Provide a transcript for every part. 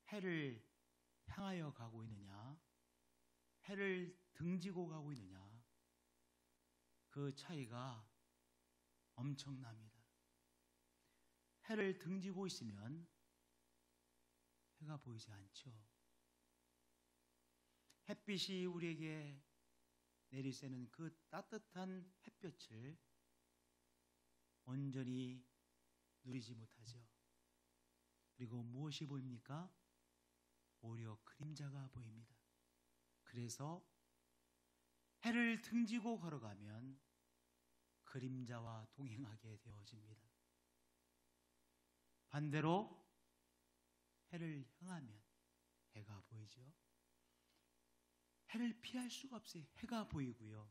해를 향하여 가고 있느냐, 해를 등지고 가고 있느냐, 그 차이가 엄청납니다. 해를 등지고 있으면 해가 보이지 않죠. 햇빛이 우리에게 내리쬐는 그 따뜻한 햇볕을 온전히 누리지 못하죠. 그리고 무엇이 보입니까? 오히려 그림자가 보입니다. 그래서 해를 등지고 걸어가면 그림자와 동행하게 되어집니다. 반대로 해를 향하면 해가 보이죠. 해를 피할 수가 없어요. 해가 보이고요.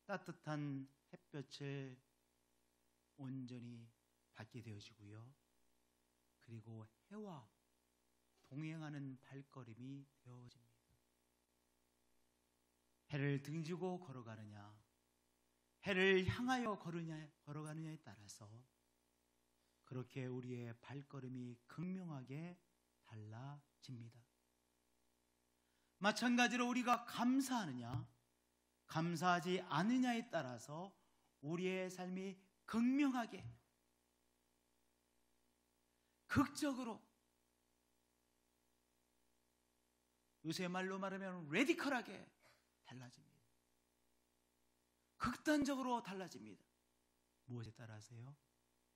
따뜻한 햇볕을 온전히 받게 되어지고요. 그리고 해와 동행하는 발걸음이 되어집니다. 해를 등지고 걸어가느냐, 해를 향하여 걸어가느냐에 따라서 그렇게 우리의 발걸음이 극명하게 달라집니다. 마찬가지로 우리가 감사하느냐, 감사하지 않느냐에 따라서 우리의 삶이 극명하게, 극적으로, 요새 말로 말하면 레디컬하게 달라집니다. 극단적으로 달라집니다. 무엇에 따라서요?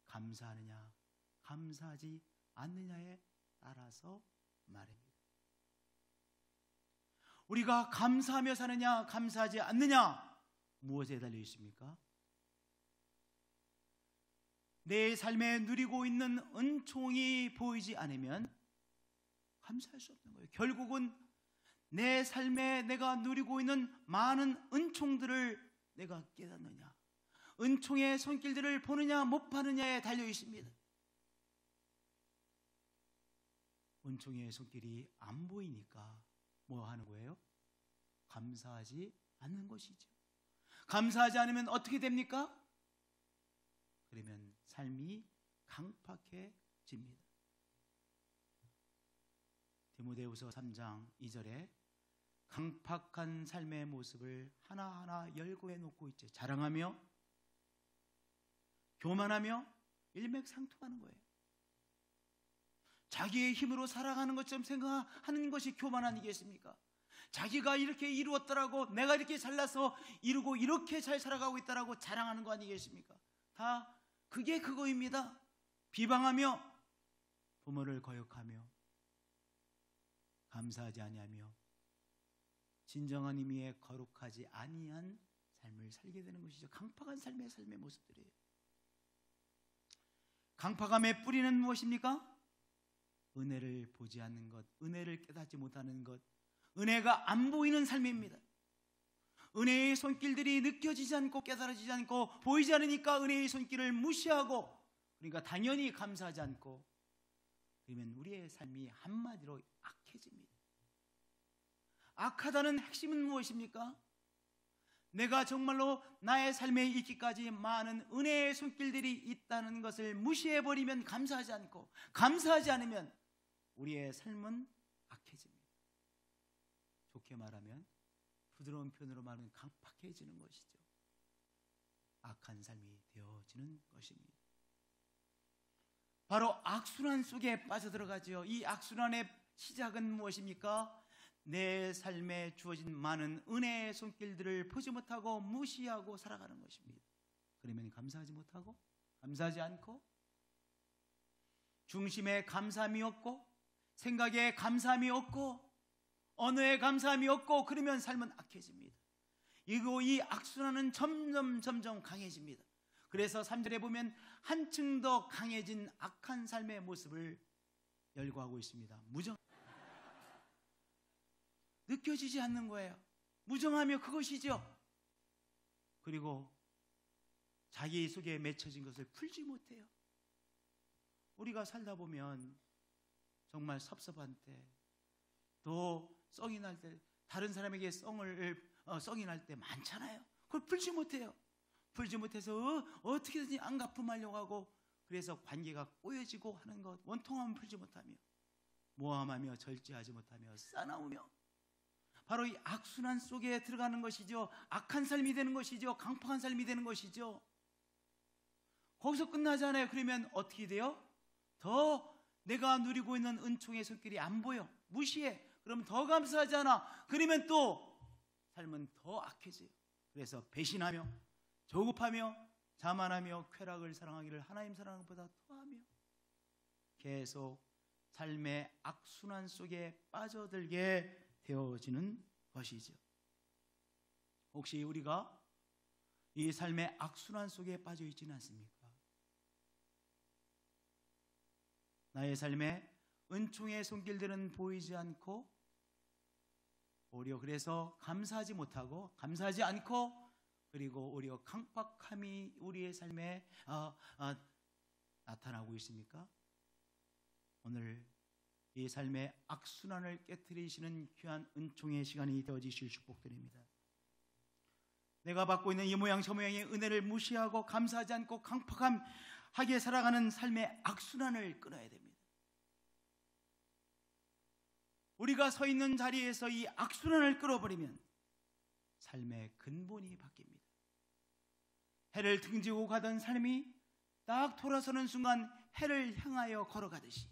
감사하느냐, 감사하지 않느냐에 따라서 말입니다. 우리가 감사하며 사느냐, 감사하지 않느냐, 무엇에 달려 있습니까? 내 삶에 누리고 있는 은총이 보이지 않으면 감사할 수 없는 거예요. 결국은 내 삶에 내가 누리고 있는 많은 은총들을 내가 깨닫느냐, 은총의 손길들을 보느냐 못 보느냐에 달려 있습니다. 은총의 손길이 안 보이니까 뭐 하는 거예요? 감사하지 않는 것이죠. 감사하지 않으면 어떻게 됩니까? 그러면 삶이 강팍해집니다. 디모데후서 3장 2절에 강팍한 삶의 모습을 하나하나 열거해 놓고 있죠. 자랑하며 교만하며 일맥상통하는 거예요. 자기의 힘으로 살아가는 것처럼 생각하는 것이 교만 아니겠습니까? 자기가 이렇게 이루었더라고, 내가 이렇게 잘나서 이루고 이렇게 잘 살아가고 있다라고 자랑하는 거 아니겠습니까? 다 그게 그거입니다. 비방하며 부모를 거역하며 감사하지 아니하며 진정한 의미의 거룩하지 아니한 삶을 살게 되는 것이죠. 강팍한 삶의 모습들이에요. 강팍함의 뿌리는 무엇입니까? 은혜를 보지 않는 것, 은혜를 깨닫지 못하는 것, 은혜가 안 보이는 삶입니다. 은혜의 손길들이 느껴지지 않고 깨달아지지 않고 보이지 않으니까 은혜의 손길을 무시하고, 그러니까 당연히 감사하지 않고, 그러면 우리의 삶이 한마디로 악해집니다. 악하다는 핵심은 무엇입니까? 내가 정말로 나의 삶에 있기까지 많은 은혜의 손길들이 있다는 것을 무시해버리면, 감사하지 않고 감사하지 않으면 우리의 삶은 악해집니다. 좋게 말하면, 부드러운 표현으로 말하면 강팍해지는 것이죠. 악한 삶이 되어지는 것입니다. 바로 악순환 속에 빠져들어가죠. 이 악순환의 시작은 무엇입니까? 내 삶에 주어진 많은 은혜의 손길들을 보지 못하고 무시하고 살아가는 것입니다. 그러면 감사하지 못하고, 감사하지 않고, 중심에 감사함이 없고, 생각에 감사함이 없고, 언어에 감사함이 없고, 그러면 삶은 악해집니다. 이 악순환은 점점 강해집니다. 그래서 3절에 보면 한층 더 강해진 악한 삶의 모습을 열거하고 있습니다. 느껴지지 않는 거예요. 무정하며 그것이죠. 그리고 자기 속에 맺혀진 것을 풀지 못해요. 우리가 살다 보면 정말 섭섭한 때, 또 썽이 날 때, 다른 사람에게 썽이 날 때 많잖아요. 그걸 풀지 못해요. 풀지 못해서 어떻게든지 안 갚음하려고 하고, 그래서 관계가 꼬여지고 하는 것, 원통함을 풀지 못하며 모함하며 절제하지 못하며 싸나우며, 바로 이 악순환 속에 들어가는 것이죠. 악한 삶이 되는 것이죠. 강팍한 삶이 되는 것이죠. 거기서 끝나지 않아요. 그러면 어떻게 돼요? 더 내가 누리고 있는 은총의 손길이 안 보여. 무시해. 그럼 더 감사하지 않아. 그러면 또 삶은 더 악해져요. 그래서 배신하며 조급하며 자만하며 쾌락을 사랑하기를 하나님 사랑하는 것보다 더하며 계속 삶의 악순환 속에 빠져들게 되어지는 것이죠. 혹시 우리가 이 삶의 악순환 속에 빠져 있지는 않습니까? 나의 삶에 은총의 손길들은 보이지 않고 오히려 그래서 감사하지 못하고 감사하지 않고 그리고 오히려 강팍함이 우리의 삶에 나타나고 있습니까? 오늘 이 삶의 악순환을 깨트리시는 귀한 은총의 시간이 되어지실 축복드립니다. 내가 받고 있는 이 모양 저 모양의 은혜를 무시하고 감사하지 않고 강팍하게 살아가는 삶의 악순환을 끊어야 됩니다. 우리가 서 있는 자리에서 이 악순환을 끌어버리면 삶의 근본이 바뀝니다. 해를 등지고 가던 삶이 딱 돌아서는 순간 해를 향하여 걸어가듯이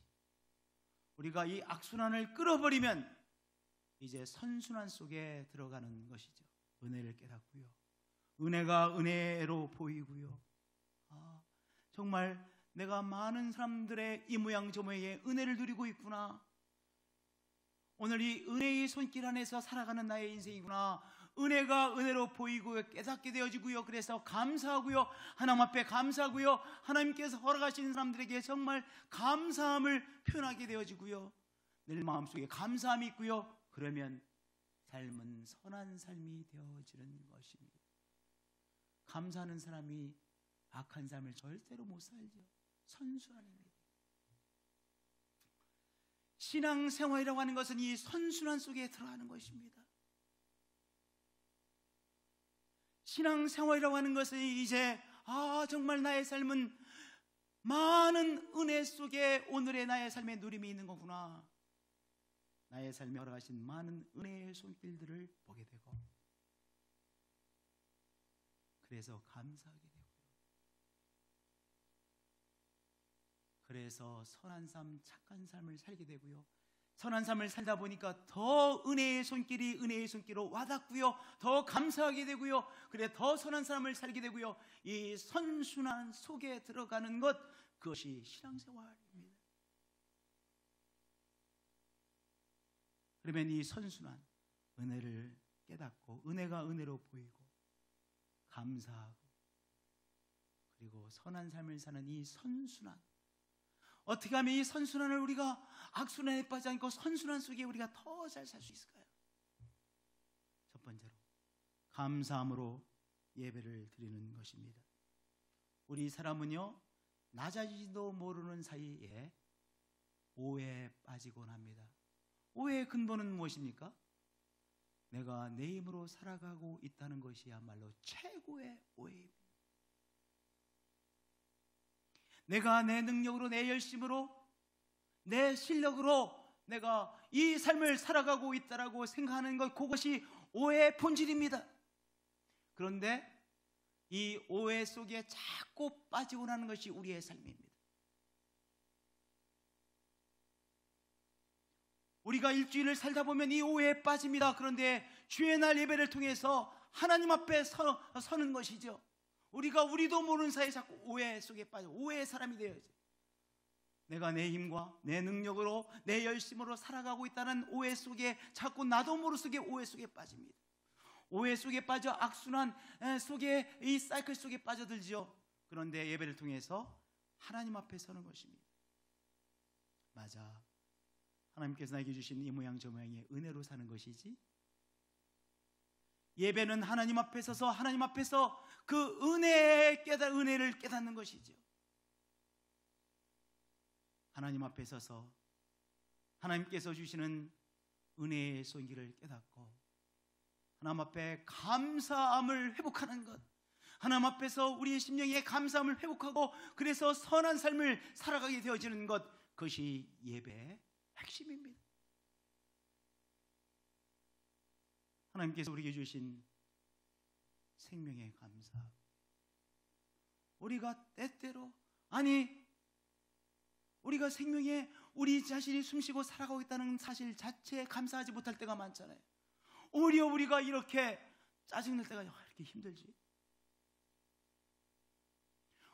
우리가 이 악순환을 끌어버리면 이제 선순환 속에 들어가는 것이죠. 은혜를 깨닫고요, 은혜가 은혜로 보이고요, 정말 내가 많은 사람들의 이 모양 저 모양의 은혜를 누리고 있구나, 오늘 이 은혜의 손길 안에서 살아가는 나의 인생이구나, 은혜가 은혜로 보이고 깨닫게 되어지고요. 그래서 감사하고요, 하나님 앞에 감사하고요, 하나님께서 허락하신 사람들에게 정말 감사함을 표현하게 되어지고요, 내 마음속에 감사함이 있고요. 그러면 삶은 선한 삶이 되어지는 것입니다. 감사하는 사람이 악한 삶을 절대로 못 살죠. 선순환입니다. 신앙생활이라고 하는 것은 이 선순환 속에 들어가는 것입니다. 신앙생활이라고 하는 것은 이제 정말 나의 삶은 많은 은혜 속에 오늘의 나의 삶의 누림이 있는 거구나, 나의 삶에 허락하신 많은 은혜의 손길들을 보게 되고 그래서 감사하게 되고요. 그래서 선한 삶, 착한 삶을 살게 되고요, 선한 삶을 살다 보니까 더 은혜의 손길이 은혜의 손길로 와닿고요, 더 감사하게 되고요, 그래 더 선한 삶을 살게 되고요. 이 선순환 속에 들어가는 것, 그것이 신앙생활입니다. 그러면 이 선순환, 은혜를 깨닫고 은혜가 은혜로 보이고 감사하고 그리고 선한 삶을 사는 이 선순환, 어떻게 하면 이 선순환을 우리가 악순환에 빠지지 않고 선순환 속에 우리가 더 잘 살 수 있을까요? 첫 번째로 감사함으로 예배를 드리는 것입니다. 우리 사람은요, 낮아지지도 모르는 사이에 오해에 빠지곤 합니다. 오해의 근본은 무엇입니까? 내가 내 힘으로 살아가고 있다는 것이야말로 최고의 오해입니다. 내가 내 능력으로, 내 열심으로, 내 실력으로 내가 이 삶을 살아가고 있다라고 생각하는 것, 그것이 오해의 본질입니다. 그런데 이 오해 속에 자꾸 빠지고 나는 것이 우리의 삶입니다. 우리가 일주일을 살다 보면 이 오해에 빠집니다. 그런데 주의 날 예배를 통해서 하나님 앞에 서는 것이죠. 우리도 모르는 사이에 자꾸 오해 속에 빠져 오해의 사람이 되어야지. 내가 내 힘과 내 능력으로 내 열심으로 살아가고 있다는 오해 속에 자꾸 나도 모르게 오해 속에 빠집니다. 오해 속에 빠져 악순환 속에, 이 사이클 속에 빠져들죠. 그런데 예배를 통해서 하나님 앞에 서는 것입니다. 맞아, 하나님께서 나에게 주신 이 모양 저 모양의 은혜로 사는 것이지, 예배는 하나님 앞에 서서 하나님 앞에서 그 은혜를 깨닫는 것이죠. 하나님 앞에 서서 하나님께서 주시는 은혜의 손길을 깨닫고 하나님 앞에 감사함을 회복하는 것, 하나님 앞에서 우리의 심령의 감사함을 회복하고 그래서 선한 삶을 살아가게 되어지는 것, 그것이 예배, 핵심입니다. 하나님께서 우리에게 주신 생명에 감사하고, 우리가 때때로, 우리가 생명에 우리 자신이 숨쉬고 살아가고 있다는 사실 자체에 감사하지 못할 때가 많잖아요. 오히려 우리가 이렇게 짜증낼 때가 이렇게 힘들지.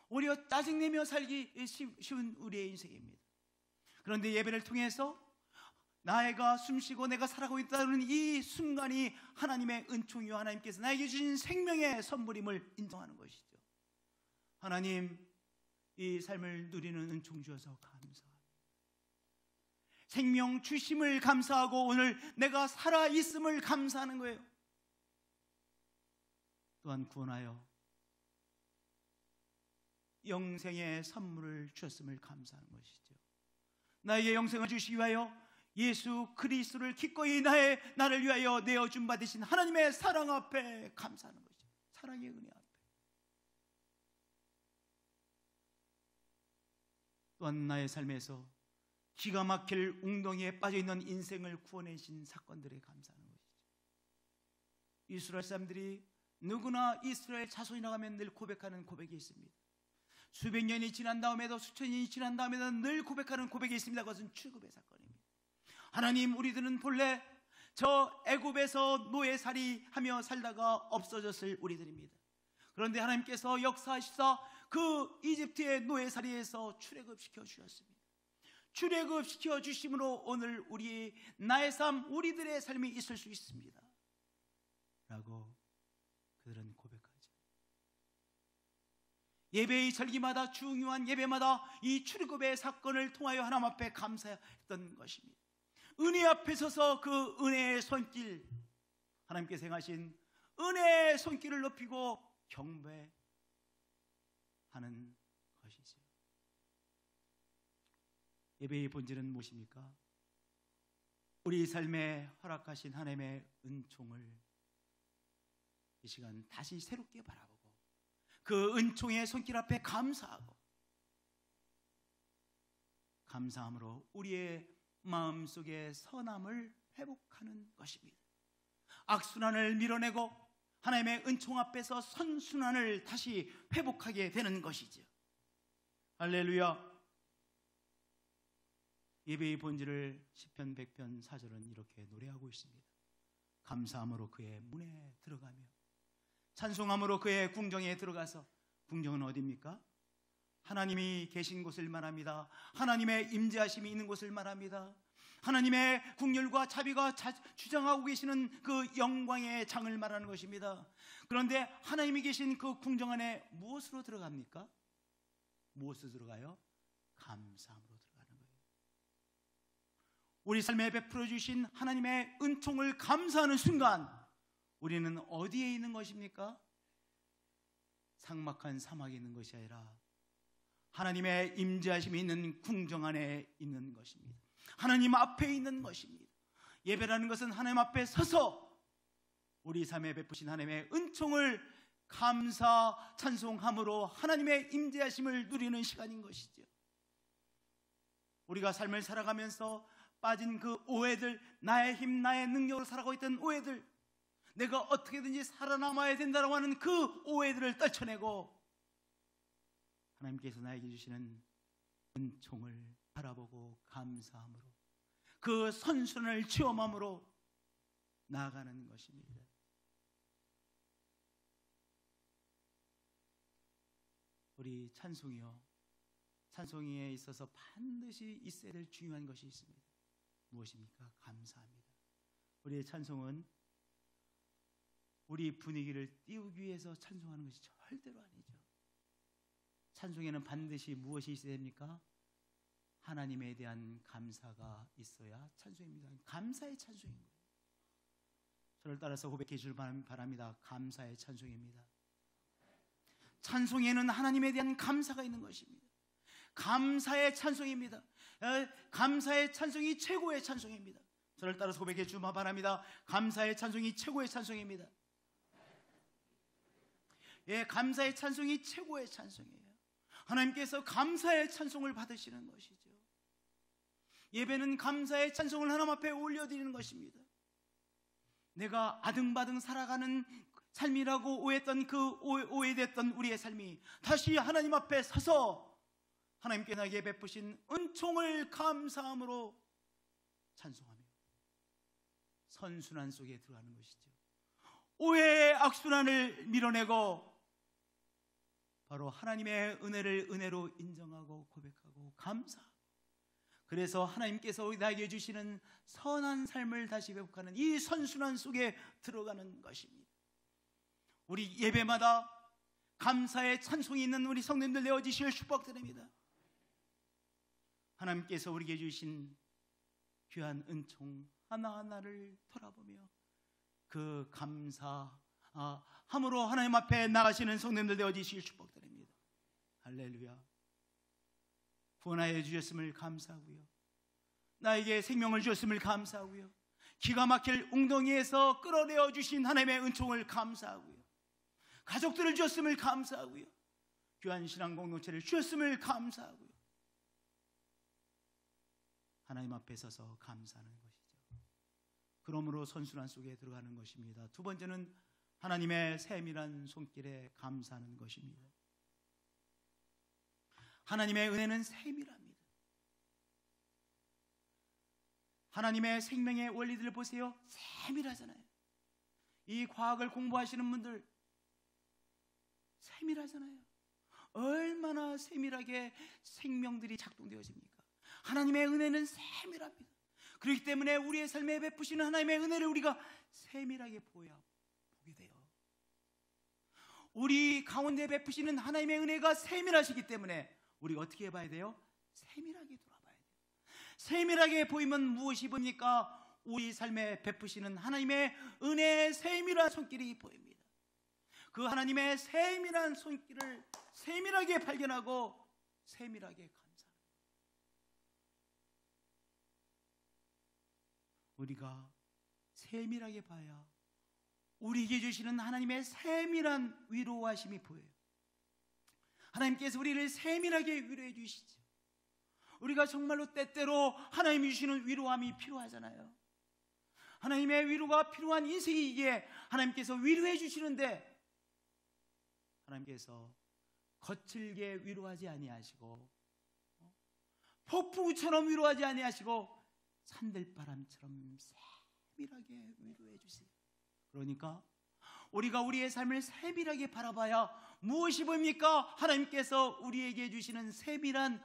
오히려 짜증내며 살기 쉬운 우리의 인생입니다. 그런데 예배를 통해서 나가 숨쉬고 내가 살아가고 있다는 이 순간이 하나님의 은총이요, 하나님께서 나에게 주신 생명의 선물임을 인정하는 것이죠. 하나님, 이 삶을 누리는 은총 주셔서 감사합니다. 생명 주심을 감사하고 오늘 내가 살아있음을 감사하는 거예요. 또한 구원하여 영생의 선물을 주셨음을 감사하는 것이죠. 나에게 영생을 주시기 위하여 예수 그리스도를 기꺼이 나를 위하여 내어준 바 되신 하나님의 사랑 앞에 감사하는 것이죠. 사랑의 은혜 앞에. 또한 나의 삶에서 기가 막힐 웅덩이에 빠져있는 인생을 구원해주신 사건들에 감사하는 것이죠. 이스라엘 사람들이 누구나 이스라엘 자손이라고 하면 늘 고백하는 고백이 있습니다. 수백 년이 지난 다음에도 수천 년이 지난 다음에도 늘 고백하는 고백이 있습니다. 그것은 출애굽의 사건입니다. 하나님, 우리들은 본래 저 애굽에서 노예살이 하며 살다가 없어졌을 우리들입니다. 그런데 하나님께서 역사하시사 그 이집트의 노예살이에서 출애굽시켜 주셨습니다. 출애굽시켜 주심으로 오늘 나의 삶, 우리들의 삶이 있을 수 있습니다 라고 그들은 고백하죠. 예배의 절기마다, 중요한 예배마다 이 출애굽의 사건을 통하여 하나님 앞에 감사했던 것입니다. 은혜 앞에 서서 그 은혜의 손길, 하나님께서 행하신 은혜의 손길을 높이고 경배하는 것이죠. 예배의 본질은 무엇입니까? 우리 삶에 허락하신 하나님의 은총을 이 시간 다시 새롭게 바라보고 그 은총의 손길 앞에 감사하고, 감사함으로 우리의 마음속의 선함을 회복하는 것입니다. 악순환을 밀어내고 하나님의 은총 앞에서 선순환을 다시 회복하게 되는 것이죠. 할렐루야. 예배의 본질을 시편 100편 4절은 이렇게 노래하고 있습니다. 감사함으로 그의 문에 들어가며 찬송함으로 그의 궁정에 들어가서, 궁정은 어디입니까? 하나님이 계신 곳을 말합니다. 하나님의 임재하심이 있는 곳을 말합니다. 하나님의 국률과 자비가 주장하고 계시는 그 영광의 장을 말하는 것입니다. 그런데 하나님이 계신 그 궁정 안에 무엇으로 들어갑니까? 무엇으로 들어가요? 감사함으로 들어가는 거예요. 우리 삶에 베풀어 주신 하나님의 은총을 감사하는 순간 우리는 어디에 있는 것입니까? 삭막한 사막에 있는 것이 아니라 하나님의 임재하심이 있는 궁정 안에 있는 것입니다. 하나님 앞에 있는 것입니다. 예배라는 것은 하나님 앞에 서서 우리 삶에 베푸신 하나님의 은총을 감사 찬송함으로 하나님의 임재하심을 누리는 시간인 것이죠. 우리가 삶을 살아가면서 빠진 그 오해들, 나의 힘, 나의 능력으로 살아가고 있던 오해들, 내가 어떻게든지 살아남아야 된다고 하는 그 오해들을 떨쳐내고 하나님께서 나에게 주시는 은총을 바라보고 감사함으로 그 선순환을 체험함으로 나아가는 것입니다. 우리 찬송이요, 찬송에 있어서 반드시 있어야 될 중요한 것이 있습니다. 무엇입니까? 감사합니다. 우리의 찬송은 우리 분위기를 띄우기 위해서 찬송하는 것이 절대로 아니죠. 찬송에는 반드시 무엇이 있어야 됩니까? 하나님에 대한 감사가 있어야 찬송입니다. 감사의 찬송인 거예요. 저를 따라서 고백해 주길 바랍니다. 감사의 찬송입니다. 찬송에는 하나님에 대한 감사가 있는 것입니다. 감사의 찬송입니다. 감사의 찬송이 최고의 찬송입니다. 저를 따라서 고백해 주길 바랍니다. 감사의 찬송이 최고의 찬송입니다. 예, 감사의 찬송이 최고의 찬송이에요. 하나님께서 감사의 찬송을 받으시는 것이죠. 예배는 감사의 찬송을 하나님 앞에 올려드리는 것입니다. 내가 아등바등 살아가는 삶이라고 오해했던 오해됐던 우리의 삶이 다시 하나님 앞에 서서 하나님께 나에게 베푸신 은총을 감사함으로 찬송하며 선순환 속에 들어가는 것이죠. 오해의 악순환을 밀어내고 바로 하나님의 은혜를 은혜로 인정하고 고백하고 감사하고, 그래서 하나님께서 나에게 주시는 선한 삶을 다시 회복하는 이 선순환 속에 들어가는 것입니다. 우리 예배마다 감사의 찬송이 있는 우리 성도님들 되어주시길 축복드립니다. 하나님께서 우리에게 주신 귀한 은총 하나하나를 돌아보며 그 감사함으로 하나님 앞에 나가시는 성도님들 되어주시길 축복드립니다. 할렐루야. 구원하여 주셨음을 감사하고요, 나에게 생명을 주셨음을 감사하고요, 기가 막힐 웅덩이에서 끌어내어 주신 하나님의 은총을 감사하고요, 가족들을 주셨음을 감사하고요, 귀한 신앙 공동체를 주셨음을 감사하고요, 하나님 앞에 서서 감사하는 것이죠. 그러므로 선순환 속에 들어가는 것입니다. 두 번째는 하나님의 세밀한 손길에 감사하는 것입니다. 하나님의 은혜는 세밀합니다. 하나님의 생명의 원리들을 보세요. 세밀하잖아요. 이 과학을 공부하시는 분들 세밀하잖아요. 얼마나 세밀하게 생명들이 작동되어집니까? 하나님의 은혜는 세밀합니다. 그렇기 때문에 우리의 삶에 베푸시는 하나님의 은혜를 우리가 세밀하게 보게 돼요. 우리 가운데 베푸시는 하나님의 은혜가 세밀하시기 때문에 우리가 어떻게 해봐야 돼요? 세밀하게 돌아봐야 돼요. 세밀하게 보이면 무엇이 보입니까? 우리 삶에 베푸시는 하나님의 은혜의 세밀한 손길이 보입니다. 그 하나님의 세밀한 손길을 세밀하게 발견하고 세밀하게 감사합니다. 우리가 세밀하게 봐야 우리에게 주시는 하나님의 세밀한 위로하심이 보여요. 하나님께서 우리를 세밀하게 위로해 주시죠. 우리가 정말로 때때로 하나님이 주시는 위로함이 필요하잖아요. 하나님의 위로가 필요한 인생이기에 하나님께서 위로해 주시는데, 하나님께서 거칠게 위로하지 아니하시고 폭풍처럼 위로하지 아니하시고 산들바람처럼 세밀하게 위로해 주세요. 그러니까 우리가 우리의 삶을 세밀하게 바라봐야 무엇이 보입니까? 하나님께서 우리에게 주시는 세밀한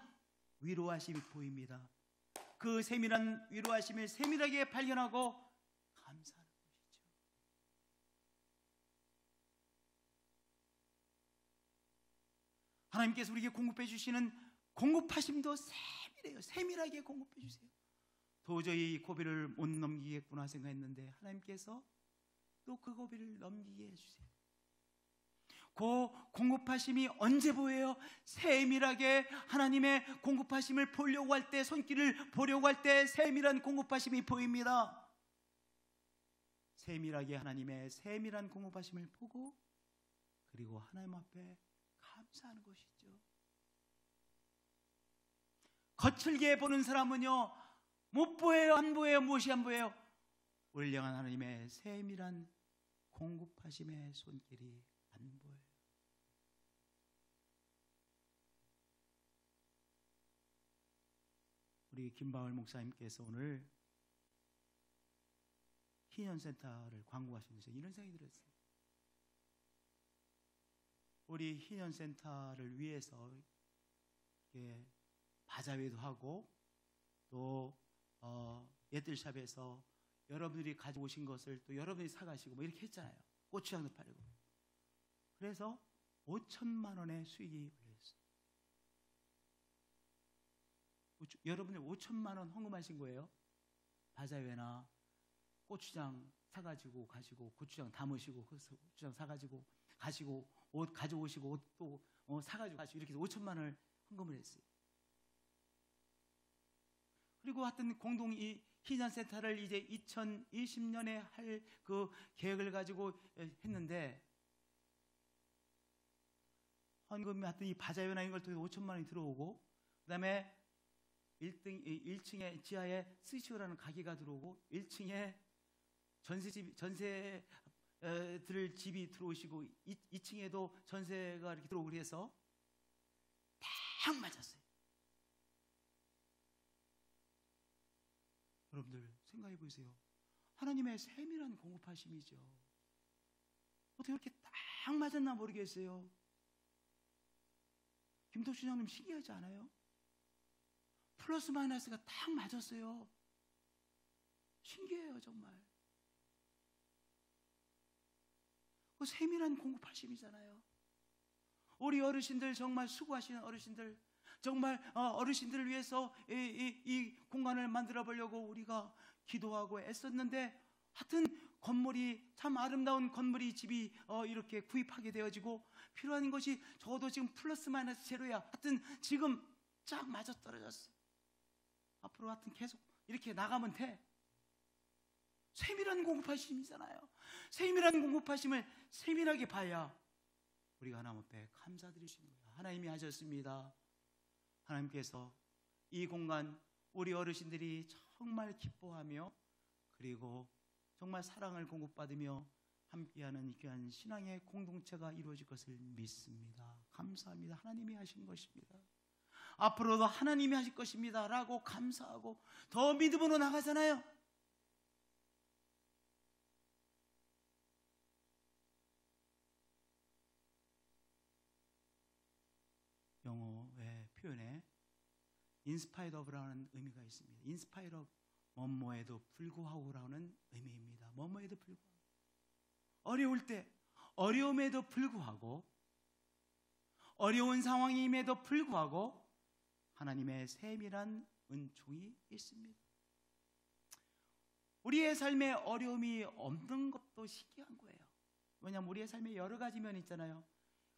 위로하심이 보입니다. 그 세밀한 위로하심을 세밀하게 발견하고 감사하는 것이죠. 하나님께서 우리에게 공급해 주시는 공급하심도 세밀해요. 세밀하게 공급해 주세요. 도저히 고비를 못 넘기겠구나 생각했는데 하나님께서 또 그 고비를 넘기게 해주세요. 그 공급하심이 언제 보여요? 세밀하게 하나님의 공급하심을 보려고 할 때, 손길을 보려고 할 때 세밀한 공급하심이 보입니다. 세밀하게 하나님의 세밀한 공급하심을 보고 그리고 하나님 앞에 감사하는 것이죠. 거칠게 보는 사람은요, 못 보여요? 안 보여요? 무엇이 안 보여요? 우리를 향한 하나님의 세밀한 공급하심의 손길이 안 보여요. 우리 김바울 목사님께서 오늘 희년센터를 광고하시면서 이런 생각이 들었어요. 우리 희년센터를 위해서 바자회도 하고 또 예뜰샵에서 여러분들이 가지고 오신 것을 또 여러분들이 사가시고 뭐 이렇게 했잖아요. 고추장도 팔고. 그래서 5천만 원의 수익이 올렸어요. 여러분들 5천만 원 헌금하신 거예요. 바자회나 고추장 사가지고 가시고, 고추장 담으시고, 고추장 사가지고 가시고, 옷 가져오시고, 옷도 사가지고 가시고, 이렇게 해서 5천만 원을 헌금을 했어요. 그리고 하여튼 공동 이 희년센터를 이제 2020년에 할 그 계획을 가지고 했는데, 헌금이 하여튼 이 바자회나 이걸 통해 5천만 원이 들어오고, 그 다음에 1층에 지하에 스시오라는 가게가 들어오고 1층에 전세들 집이 들어오시고 2층에도 전세가 이렇게 들어오고 그래서 딱 맞았어요. 여러분들 생각해 보세요. 하나님의 세밀한 공급하심이죠. 어떻게 그렇게 딱 맞았나 모르겠어요. 김덕준 형님 신기하지 않아요? 플러스 마이너스가 딱 맞았어요. 신기해요 정말. 그 세밀한 공급하심이잖아요. 우리 어르신들 정말 수고하시는 어르신들, 정말 어르신들을 위해서 이 공간을 만들어 보려고 우리가 기도하고 애썼는데 하여튼 건물이 참 아름다운 건물이 집이 이렇게 구입하게 되어지고 필요한 것이 적어도 지금 플러스 마이너스 제로야. 하여튼 지금 쫙 맞아떨어졌어. 앞으로 하여튼 계속 이렇게 나가면 돼. 세밀한 공급하심이잖아요. 세밀한 공급하심을 세밀하게 봐야 우리가 하나님 앞에 감사드릴 수 있는 거예요. 하나님이 하셨습니다. 하나님께서 이 공간 우리 어르신들이 정말 기뻐하며 그리고 정말 사랑을 공급받으며 함께하는 귀한 신앙의 공동체가 이루어질 것을 믿습니다. 감사합니다. 하나님이 하신 것입니다. 앞으로도 하나님이 하실 것입니다 라고 감사하고 더 믿음으로 나가잖아요. 영어의 표현에 in spite of라는 의미가 있습니다. in spite of 뭐뭐에도 불구하고라는 의미입니다. 뭐뭐에도 불구하고, 어려울 때 어려움에도 불구하고, 어려운 상황임에도 불구하고 하나님의 세밀한 은총이 있습니다. 우리의 삶에 어려움이 없는 것도 신기한 거예요. 왜냐하면 우리의 삶에 여러 가지 면이 있잖아요.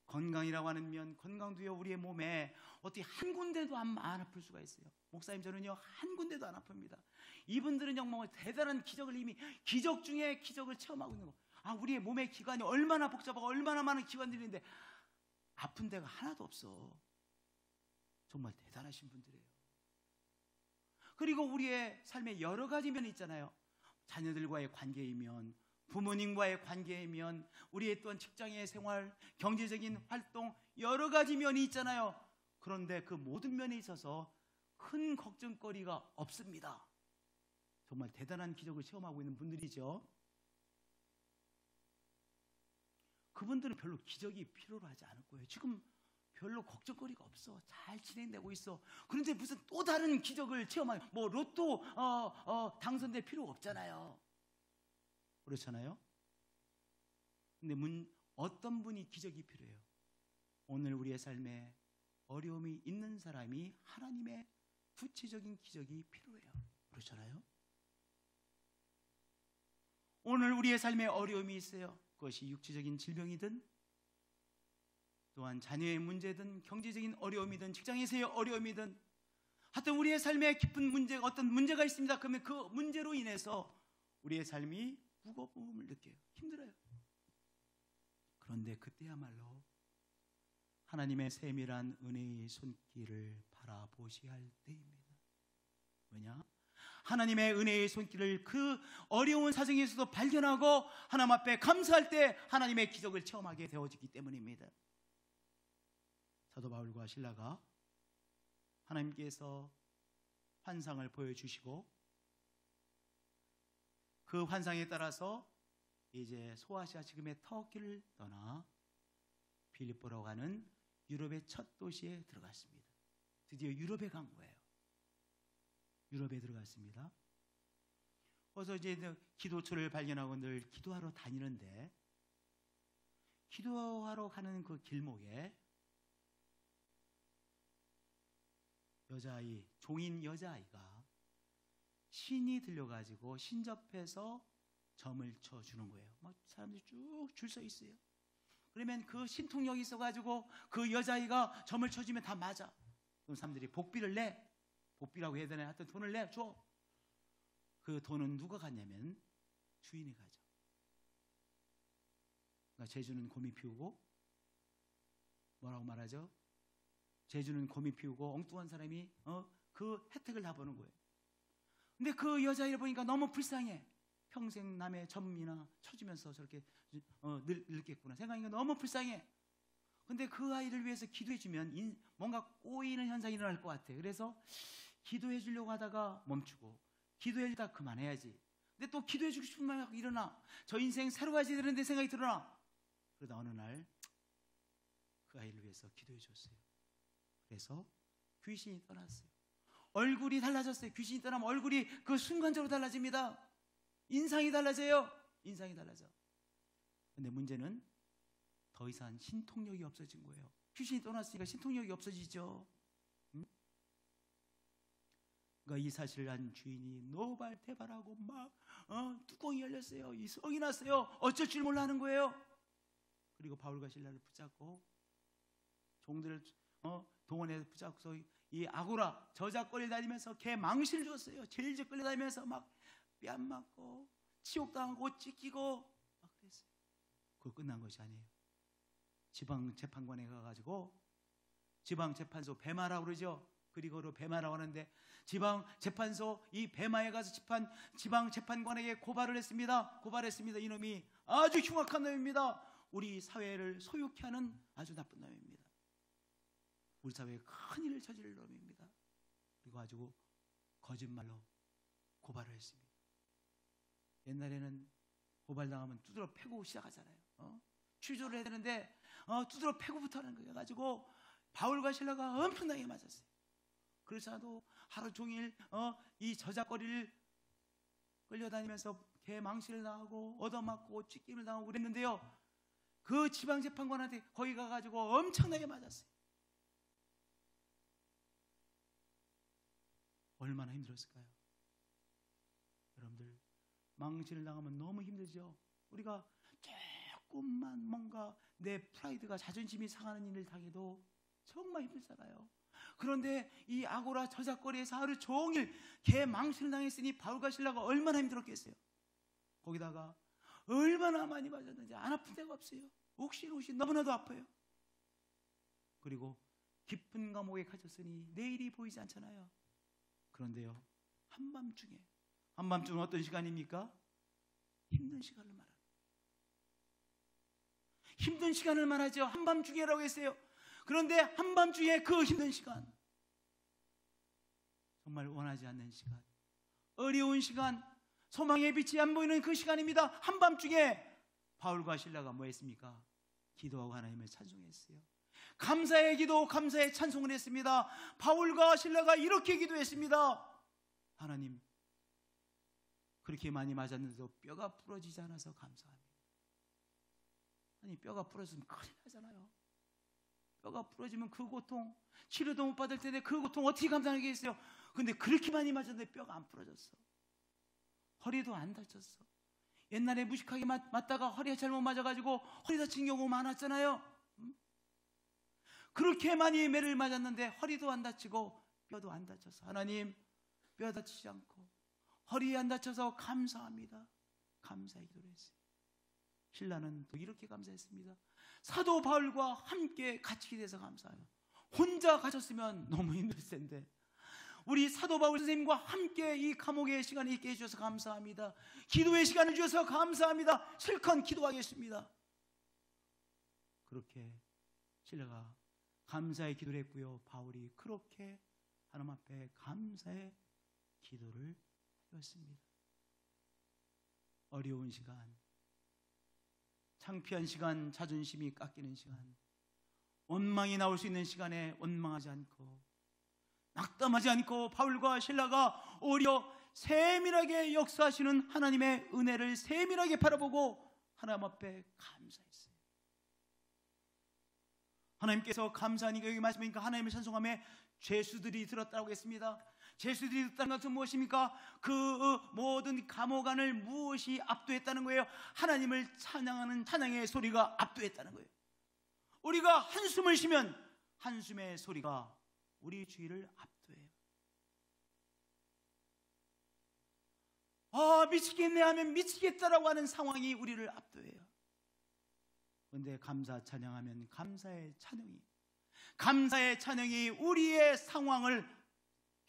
건강이라고 하는 면, 건강도요 우리의 몸에 어떻게 한 군데도 안 아플 수가 있어요. 목사님 저는요 한 군데도 안 아픕니다. 이분들은 정말 대단한 기적을 이미 기적 중에 기적을 체험하고 있는 거. 우리의 몸의 기관이 얼마나 복잡하고 얼마나 많은 기관들이 있는데 아픈 데가 하나도 없어. 정말 대단하신 분들이에요. 그리고 우리의 삶에 여러 가지 면이 있잖아요. 자녀들과의 관계이면, 부모님과의 관계이면, 우리의 또한 직장의 생활, 경제적인 활동, 여러 가지 면이 있잖아요. 그런데 그 모든 면에 있어서 큰 걱정거리가 없습니다. 정말 대단한 기적을 체험하고 있는 분들이죠. 그분들은 별로 기적이 필요로 하지 않을 거예요. 지금 별로 걱정거리가 없어. 잘 진행되고 있어. 그런데 무슨 또 다른 기적을 체험하요. 뭐 로또 당선될 필요 없잖아요. 그렇잖아요. 근데 어떤 분이 기적이 필요해요? 오늘 우리의 삶에 어려움이 있는 사람이 하나님의 구체적인 기적이 필요해요. 그렇잖아요. 오늘 우리의 삶에 어려움이 있어요. 그것이 육체적인 질병이든 또한 자녀의 문제든 경제적인 어려움이든 직장에서의 어려움이든 하여튼 우리의 삶에 깊은 문제가 어떤 문제가 있습니다. 그러면 그 문제로 인해서 우리의 삶이 무거움을 느껴요. 힘들어요. 그런데 그때야말로 하나님의 세밀한 은혜의 손길을 바라보셔야 할 때입니다. 왜냐? 하나님의 은혜의 손길을 그 어려운 사정에서도 발견하고 하나님 앞에 감사할 때 하나님의 기적을 체험하게 되어지기 때문입니다. 사도 바울과 실라가 하나님께서 환상을 보여주시고 그 환상에 따라서 이제 소아시아 지금의 터키를 떠나 빌립보로 가는 유럽의 첫 도시에 들어갔습니다. 드디어 유럽에 간 거예요. 유럽에 들어갔습니다. 그래서 이제 기도처를 발견하고 늘 기도하러 다니는데 기도하러 가는 그 길목에 여자아이, 종인 여자아이가 신이 들려가지고 신접해서 점을 쳐주는 거예요. 막 사람들이 쭉 줄 서 있어요. 그러면 그 신통력이 있어가지고 그 여자아이가 점을 쳐주면 다 맞아. 그럼 사람들이 복비를 내. 복비라고 해야 되나? 하여튼 돈을 내, 줘. 그 돈은 누가 갖냐면 주인이 가죠. 그러니까 제주는 곰이 피우고 뭐라고 말하죠? 제주는 곰이 피우고 엉뚱한 사람이 그 혜택을 다 보는 거예요. 근데 그 여자애를 보니까 너무 불쌍해. 평생 남의 점이나 쳐주면서 저렇게 늙겠구나 생각하니까 너무 불쌍해. 근데 그 아이를 위해서 기도해주면 뭔가 꼬이는 현상이 일어날 것 같아. 그래서 기도해 주려고 하다가 멈추고, 기도해 주다 그만해야지. 근데 또 기도해 주고 싶은 마음이 일어나. 저 인생 새로 가야 되는데 생각이 들어나. 그러다 어느 날 그 아이를 위해서 기도해 줬어요. 그래서 귀신이 떠났어요. 얼굴이 달라졌어요. 귀신이 떠나면 얼굴이 그 순간적으로 달라집니다. 인상이 달라져요. 인상이 달라져. 근데 문제는 더 이상 신통력이 없어진 거예요. 귀신이 떠났으니까 신통력이 없어지죠. 응? 그러니까 이 사실을 한 주인이 노발대발하고 막 뚜껑이 열렸어요. 이 성이 났어요. 어쩔 줄 몰라 하는 거예요. 그리고 바울과 실라를 붙잡고 종들을 동원해서 붙잡고서 이 아고라 저작거리 다니면서 개 망신을 줬어요. 제일제 끌려다니면서 막 뺨 맞고 치욕당하고 찢기고 막 그랬어요. 그거 끝난 것이 아니에요. 지방재판관에 가가지고 지방재판소 배마라고 그러죠. 그리고로 배마라고 하는데 지방재판소 이 배마에 가서 지방재판관에게 고발을 했습니다. 고발했습니다. 이놈이 아주 흉악한 놈입니다. 우리 사회를 소유케 하는 아주 나쁜 놈입니다. 우리 사회에 큰 일을 저지를 놈입니다. 그리고 가지고 거짓말로 고발을 했습니다. 옛날에는 고발당하면 두드러 패고 시작하잖아요. 취조를 해야 되는데 두드러 패고부터 하는 거예요. 가지고 바울과 실라가 엄청나게 맞았어요. 그래서도 하루 종일 이 저작거리를 끌려다니면서 개망신을 당하고 얻어맞고 찢김을 당하고 그랬는데요. 그 지방재판관한테 거기 가가지고 엄청나게 맞았어요. 얼마나 힘들었을까요? 여러분들, 망신을 당하면 너무 힘들죠. 우리가 조금만 뭔가 내 프라이드가 자존심이 상하는 일을 당해도 정말 힘들잖아요. 그런데 이 아고라 저작거리에서 하루 종일 개망신을 당했으니 바울과 실라가 얼마나 힘들었겠어요. 거기다가 얼마나 많이 맞았는지 안 아픈 데가 없어요. 옥신옥신 너무나도 아파요. 그리고 깊은 감옥에 갇혔으니 내일이 보이지 않잖아요. 그런데요, 한밤중은 어떤 시간입니까? 힘든 시간을 말합니다. 힘든 시간을 말하죠. 한밤중에라고 했어요. 그런데 한밤중에 그 힘든 시간, 정말 원하지 않는 시간, 어려운 시간, 소망의 빛이 안 보이는 그 시간입니다. 한밤중에 바울과 실라가 뭐 했습니까? 기도하고 하나님을 찬송했어요. 감사의 기도, 감사의 찬송을 했습니다. 바울과 실라가 이렇게 기도했습니다. 하나님, 그렇게 많이 맞았는데도 뼈가 부러지지 않아서 감사합니다. 아니, 뼈가 부러지면 큰일 나잖아요. 뼈가 부러지면 그 고통, 치료도 못 받을 텐데 그 고통 어떻게 감당하겠어요? 근데 그렇게 많이 맞았는데 뼈가 안 부러졌어. 허리도 안 다쳤어. 옛날에 무식하게 맞다가 허리에 잘못 맞아가지고 허리 다친 경우 많았잖아요. 그렇게 많이 매를 맞았는데 허리도 안 다치고 뼈도 안 다쳤어. 하나님, 뼈 다치지 않고 허리에 안 다쳐서 감사합니다. 감사의 기도를 했어요. 신라는 또 이렇게 감사했습니다. 사도 바울과 함께 갇히게 돼서 감사해요. 혼자 갇혔으면 너무 힘들 텐데 우리 사도 바울 선생님과 함께 이 감옥의 시간을 있게 해주셔서 감사합니다. 기도의 시간을 주셔서 감사합니다. 실컷 기도하겠습니다. 그렇게 신라가 감사의 기도를 했고요. 바울이 그렇게 하나님 앞에 감사의 기도를 했습니다. 어려운 시간, 창피한 시간, 자존심이 깎이는 시간, 원망이 나올 수 있는 시간에 원망하지 않고 낙담하지 않고 바울과 실라가 오히려 세밀하게 역사하시는 하나님의 은혜를 세밀하게 바라보고 하나님 앞에 감사했어요. 하나님께서 감사하니까 여기 말씀하니까 하나님을 찬송함에 죄수들이 들었다고 했습니다. 죄수들이 들었다는 것은 무엇입니까? 그 모든 감옥 안을 무엇이 압도했다는 거예요? 하나님을 찬양하는 찬양의 소리가 압도했다는 거예요. 우리가 한숨을 쉬면 한숨의 소리가 우리 주위를 압도해요. 미치겠네 하면 미치겠다라고 하는 상황이 우리를 압도해요. 그런데 감사 찬양하면 감사의 찬양이 우리의 상황을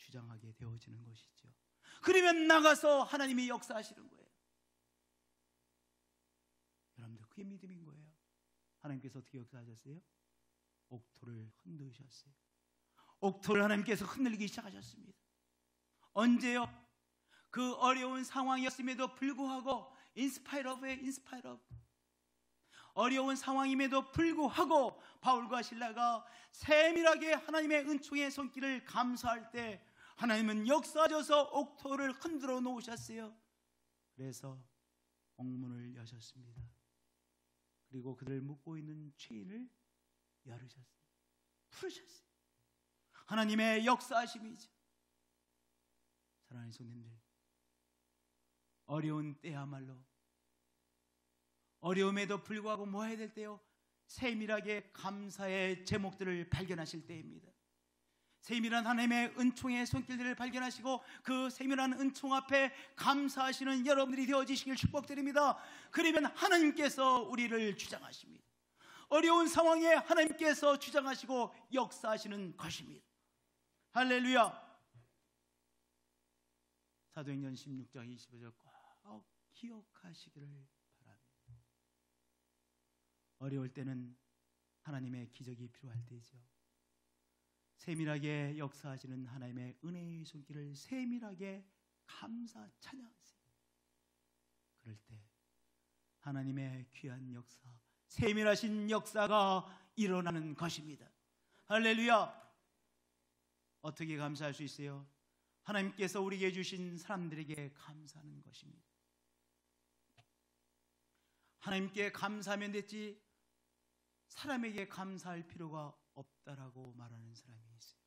주장하게 되어지는 것이죠. 그러면 나가서 하나님이 역사하시는 거예요. 여러분들, 그게 믿음인 거예요. 하나님께서 어떻게 역사하셨어요? 옥토를 흔드셨어요. 옥토를 하나님께서 흔들기 시작하셨습니다. 언제요? 그 어려운 상황이었음에도 불구하고 인스파이러브의 어려운 상황임에도 불구하고 바울과 실라가 세밀하게 하나님의 은총의 손길을 감사할 때 하나님은 역사하셔서 옥토를 흔들어 놓으셨어요. 그래서 옥문을 여셨습니다. 그리고 그들을 묶고 있는 죄인을 열으셨어요. 풀으셨어요. 하나님의 역사하심이죠. 사랑하는 성도님들, 어려운 때야말로 어려움에도 불구하고 뭐 해야 될 때요? 세밀하게 감사의 제목들을 발견하실 때입니다. 세밀한 하나님의 은총의 손길들을 발견하시고 그 세밀한 은총 앞에 감사하시는 여러분들이 되어지시길 축복드립니다. 그러면 하나님께서 우리를 주장하십니다. 어려운 상황에 하나님께서 주장하시고 역사하시는 것입니다. 할렐루야. 사도행전 16장 25절 꼭 기억하시기를 바랍니다. 어려울 때는 하나님의 기적이 필요할 때이죠. 세밀하게 역사하시는 하나님의 은혜의 손길을 세밀하게 감사 찬양하세요. 그럴 때 하나님의 귀한 역사, 세밀하신 역사가 일어나는 것입니다. 할렐루야. 어떻게 감사할 수 있어요? 하나님께서 우리에게 주신 사람들에게 감사하는 것입니다. 하나님께 감사하면 됐지 사람에게 감사할 필요가 없다라고 말하는 사람이 있어요.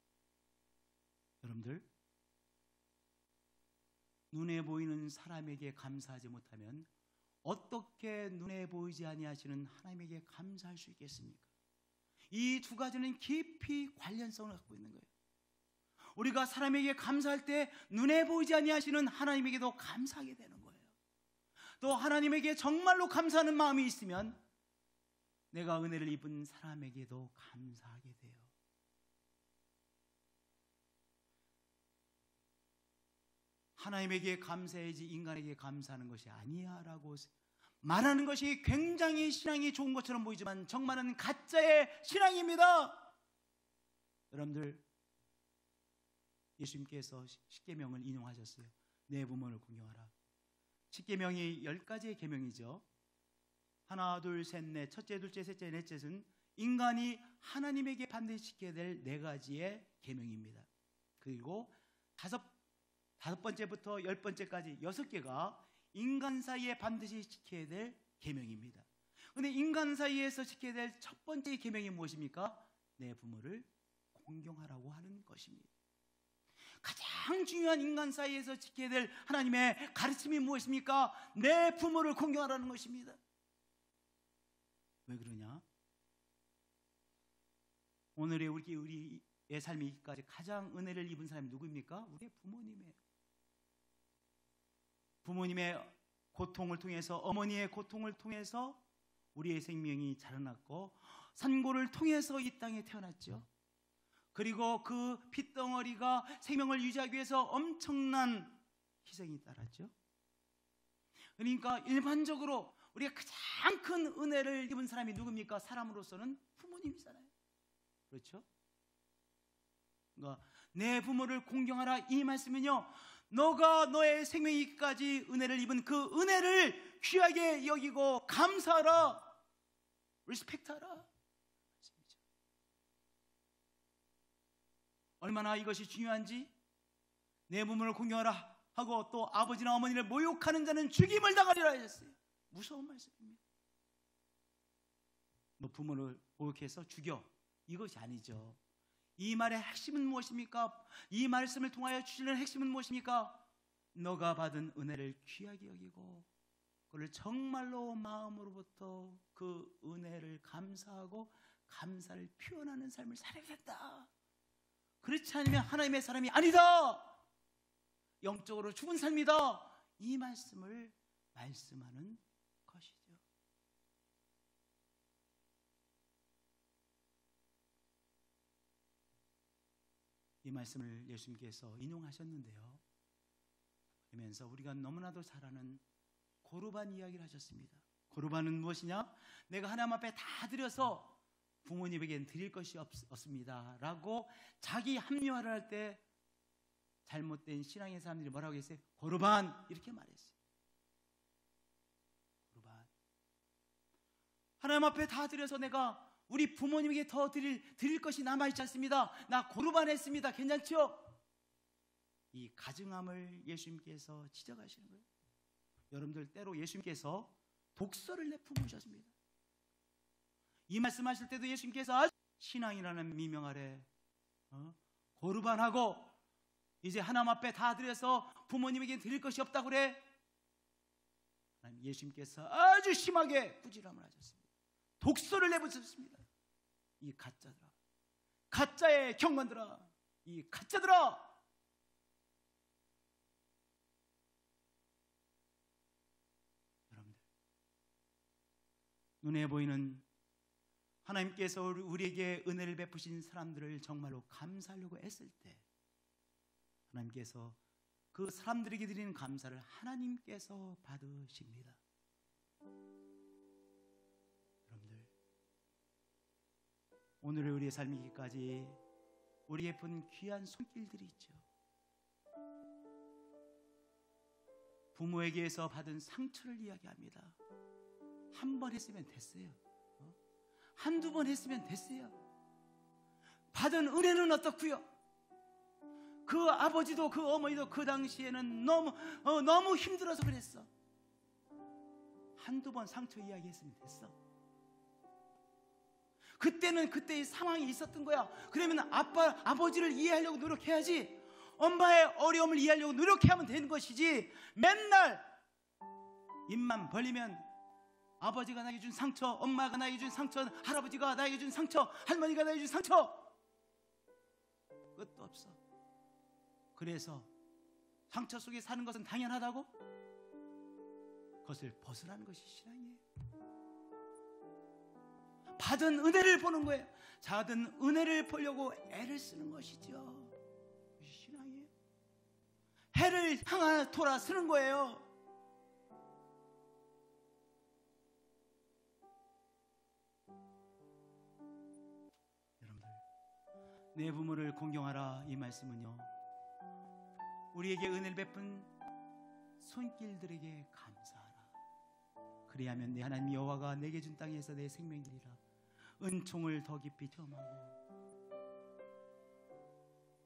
여러분들, 눈에 보이는 사람에게 감사하지 못하면 어떻게 눈에 보이지 아니하시는 하나님에게 감사할 수 있겠습니까? 이 두 가지는 깊이 관련성을 갖고 있는 거예요. 우리가 사람에게 감사할 때 눈에 보이지 아니하시는 하나님에게도 감사하게 되는 거예요. 또 하나님에게 정말로 감사하는 마음이 있으면 내가 은혜를 입은 사람에게도 감사하게 돼요. 하나님에게 감사해야지 인간에게 감사하는 것이 아니야 라고 말하는 것이 굉장히 신앙이 좋은 것처럼 보이지만 정말은 가짜의 신앙입니다. 여러분들, 예수님께서 십계명을 인용하셨어요. 내 부모를 공경하라. 십계명이 10가지의 계명이죠. 하나, 둘, 셋, 넷, 첫째, 둘째, 셋째, 넷째는 인간이 하나님에게 반드시 지켜야 될 4가지의 계명입니다. 그리고 다섯 번째부터 10번째까지 6개가 인간 사이에 반드시 지켜야 될 계명입니다. 그런데 인간 사이에서 지켜야 될 첫 번째 계명이 무엇입니까? 내 부모를 공경하라고 하는 것입니다. 가장 중요한 인간 사이에서 지켜야 될 하나님의 가르침이 무엇입니까? 내 부모를 공경하라는 것입니다. 왜 그러냐? 오늘의 우리의 삶이까지 가장 은혜를 입은 사람이 누구입니까? 우리의 부모님이에요. 부모님의 고통을 통해서, 어머니의 고통을 통해서 우리의 생명이 자라났고 산고를 통해서 이 땅에 태어났죠. 그리고 그 핏덩어리가 생명을 유지하기 위해서 엄청난 희생이 따랐죠. 그러니까 일반적으로 우리가 가장 큰 은혜를 입은 사람이 누굽니까? 사람으로서는 부모님이잖아요. 그렇죠? 그러니까 내 부모를 공경하라, 이 말씀은요, 너가 너의 생명이기까지 은혜를 입은 그 은혜를 귀하게 여기고 감사하라, 리스펙트하라. 얼마나 이것이 중요한지, 내 부모를 공경하라 하고 또 아버지나 어머니를 모욕하는 자는 죽임을 당하리라 하셨어요. 무서운 말씀입니다. 너 부모를 모욕해서 죽여, 이것이 아니죠. 이 말의 핵심은 무엇입니까? 이 말씀을 통하여 주시는 핵심은 무엇입니까? 너가 받은 은혜를 귀하게 여기고 그를 정말로 마음으로부터 그 은혜를 감사하고 감사를 표현하는 삶을 살아야겠다. 그렇지 않으면 하나님의 사람이 아니다, 영적으로 죽은 삶이다, 이 말씀을 말씀하는 것이죠. 이 말씀을 예수님께서 인용하셨는데요. 그러면서 우리가 너무나도 잘 아는 고르반 이야기를 하셨습니다. 고르반은 무엇이냐? 내가 하나님 앞에 다 드려서 부모님에겐 드릴 것이 없습니다 라고 자기 합리화를 할 때 잘못된 신앙의 사람들이 뭐라고 했어요? 고르반 이렇게 말했어요. 고르반, 하나님 앞에 다 드려서 내가 우리 부모님에게 더 드릴 것이 남아있지 않습니다. 나 고르반 했습니다. 괜찮죠? 이 가증함을 예수님께서 지적하시는 거예요. 여러분들, 때로 예수님께서 독서를 내품으셨습니다. 이 말씀하실 때도 예수님께서 신앙이라는 미명 아래 고르반하고 이제 하나님 앞에 다 드려서 부모님에게 드릴 것이 없다고 그래? 예수님께서 아주 심하게 꾸지람을 하셨습니다. 독서를 내붙였습니다. 이 가짜들아, 가짜의 경건들아, 이 가짜들아. 여러분들, 눈에 보이는 하나님께서 우리에게 은혜를 베푸신 사람들을 정말로 감사하려고 애쓸 때 하나님께서 그 사람들에게 드리는 감사를 하나님께서 받으십니다. 여러분들, 오늘의 우리의 삶이기까지 우리 예쁜 귀한 손길들이 있죠. 부모에게서 받은 상처를 이야기합니다. 한 번 했으면 됐어요. 한두 번 했으면 됐어요. 받은 은혜는 어떻고요? 그 아버지도 그 어머니도 그 당시에는 너무 힘들어서 그랬어. 한두 번 상처 이야기했으면 됐어. 그때는 그때의 상황이 있었던 거야. 그러면 아버지를 이해하려고 노력해야지. 엄마의 어려움을 이해하려고 노력하면 되는 것이지, 맨날 입만 벌리면 아버지가 나에게 준 상처, 엄마가 나에게 준 상처, 할아버지가 나에게 준 상처, 할머니가 나에게 준 상처, 끝도 없어. 그래서 상처 속에 사는 것은 당연하다고? 그것을 벗으라는 것이 신앙이에요. 받은 은혜를 보는 거예요. 받은 은혜를 보려고 애를 쓰는 것이죠. 그것이 신앙이에요. 해를 향하여 돌아서는 거예요. 여러분들, 내 부모를 공경하라, 이 말씀은요, 우리에게 은혜를 베푼 손길들에게 감사하라. 그리하면 내 하나님 여호와가 내게 준 땅에서 내 생명이리라. 은총을 더 깊이 체험하고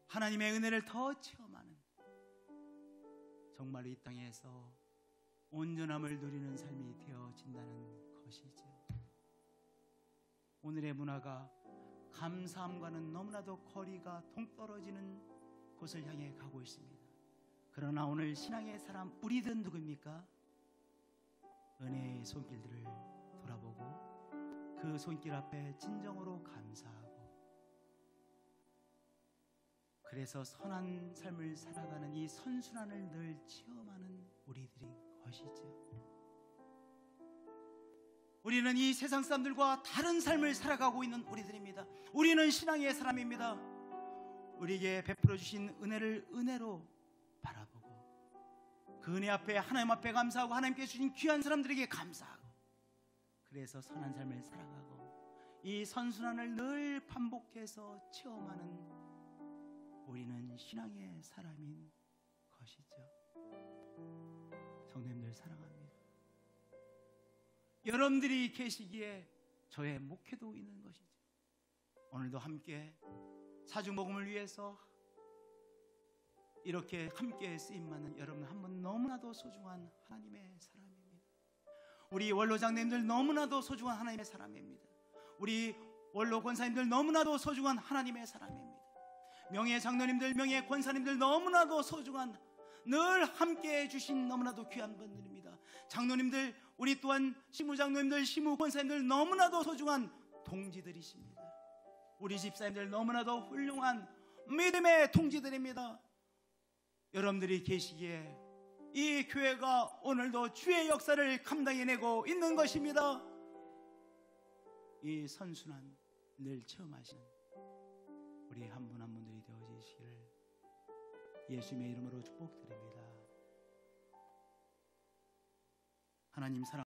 하나님의 은혜를 더 체험하는, 정말 이 땅에서 온전함을 누리는 삶이 되어진다는 것이죠. 오늘의 문화가 감사함과는 너무나도 거리가 동떨어지는 곳을 향해 가고 있습니다. 그러나 오늘 신앙의 사람 우리들은 누구입니까? 은혜의 손길들을 돌아보고 그 손길 앞에 진정으로 감사하고, 그래서 선한 삶을 살아가는 이 선순환을 늘 체험하는 우리들인 것이죠. 우리는 이 세상 사람들과 다른 삶을 살아가고 있는 우리들입니다. 우리는 신앙의 사람입니다. 우리에게 베풀어 주신 은혜를 은혜로 바라보고 그 은혜 앞에, 하나님 앞에 감사하고 하나님께 주신 귀한 사람들에게 감사하고, 그래서 선한 삶을 살아가고 이 선순환을 늘 반복해서 체험하는 우리는 신앙의 사람인 것이죠. 성도님들 사랑합니다. 여러분들이 계시기에 저의 목회도 있는 것이죠. 오늘도 함께 사주복음을 위해서 이렇게 함께 쓰임받는 여러분 한 분 너무나도 소중한 하나님의 사람입니다. 우리 원로장님들 너무나도 소중한 하나님의 사람입니다. 우리 원로 권사님들 너무나도 소중한 하나님의 사람입니다. 명예 장로님들, 명예 권사님들 너무나도 소중한, 늘 함께 해주신 너무나도 귀한 분들입니다. 장로님들, 우리 또한 시무장로님들, 시무권사님들 너무나도 소중한 동지들이십니다. 우리 집사님들 너무나도 훌륭한 믿음의 동지들입니다. 여러분들이 계시기에 이 교회가 오늘도 주의 역사를 감당해내고 있는 것입니다. 이 선순환 늘 체험하시는 우리 한 분 한 분들이 되어지시기를 예수님의 이름으로 축복드립니다. 하나님 사랑